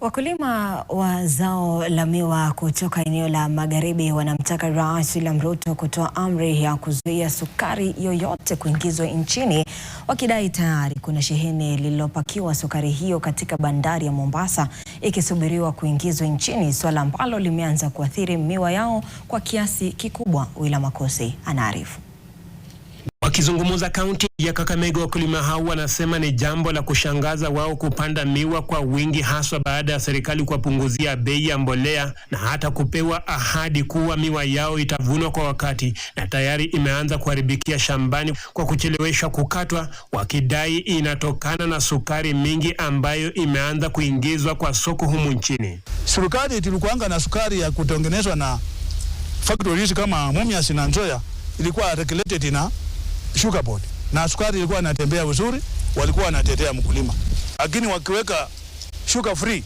Wakulima wa zao la miwa kutoka eneo la Magharibi wanamtaka Rais William Ruto kutoa amri ya kuzuia sukari yoyote kuingizwa nchini, wakidai tayari kuna sheheni lililopakiwa sukari hiyo katika bandari ya Mombasa ikisubiriwa kuingizwa nchini, swala ambalo limeanza kuathiri miwa yao kwa kiasi kikubwa. William Makosi anaarifu. Wakizungumza kaunti ya Kakamega, wakulima hao wanasema ni jambo la kushangaza wao kupanda miwa kwa wingi, haswa baada ya serikali kuwapunguzia bei ya mbolea na hata kupewa ahadi kuwa miwa yao itavunwa kwa wakati, na tayari imeanza kuharibikia shambani kwa kucheleweshwa kukatwa, wakidai inatokana na sukari mingi ambayo imeanza kuingizwa kwa soko humu nchini. Serikali tulikuanga na sukari ya kutengenezwa na factories kama Mumias na Nzoia, ilikuwa regulated na Sugar Board, na sukari ilikuwa inatembea vizuri, walikuwa wanatetea mkulima. Lakini wakiweka sugar free,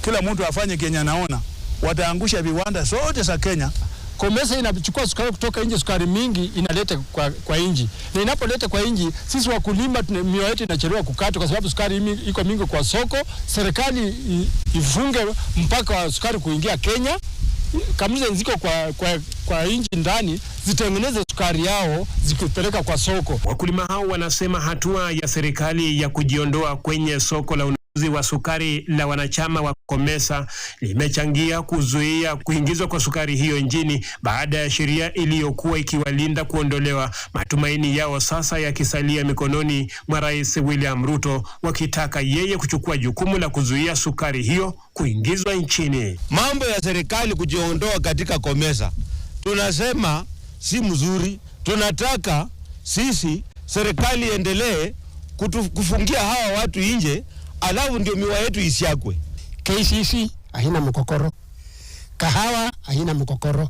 kila mtu afanye Kenya naona, wataangusha viwanda zote za Kenya. Komesa inachukua sukari kutoka nje, sukari mingi inaleta kwa nchi. Na inapoleta kwa nchi, sisi wakulima miwa yetu inachelewa kukatwa kwa sababu sukari iko mingi kwa soko. Serikali ifunge mpaka wa sukari kuingia Kenya. Kampuni ziko kwa nchi ndani zitengeneze sukari yao zikipeleka kwa soko. Wakulima hao wanasema hatua ya serikali ya kujiondoa kwenye soko la ununuzi wa sukari la wanachama wa Komesa limechangia kuzuia kuingizwa kwa sukari hiyo nchini, baada ya sheria iliyokuwa ikiwalinda kuondolewa, matumaini yao sasa yakisalia mikononi mwa Rais William Ruto, wakitaka yeye kuchukua jukumu la kuzuia sukari hiyo kuingizwa nchini. Mambo ya serikali kujiondoa katika Komesa tunasema si mzuri. Tunataka sisi serikali endelee kufungia hawa watu nje, alafu ndio miwa yetu isiakwe. KCC haina mkokoro, kahawa haina mkokoro,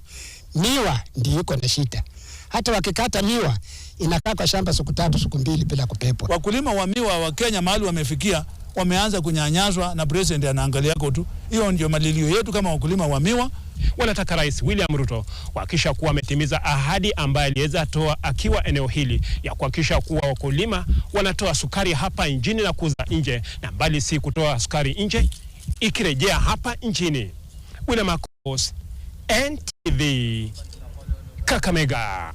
miwa ndio iko na shida. Hata wakikata miwa inakaa kwa shamba siku 3 siku 2 bila kupepwa. Wakulima wa miwa wa Kenya mahali wamefikia, wameanza kunyanyaswa na president anaangalia tu. Hiyo ndio malilio yetu kama wakulima wa miwa. Wanataka Rais William Ruto kuhakikisha kuwa ametimiza ahadi ambayo aliweza toa akiwa eneo hili ya kuhakikisha kuwa wakulima wanatoa sukari hapa nchini na kuuza nje, na mbali si kutoa sukari nje ikirejea hapa nchini. William Makosi, NTV, Kakamega.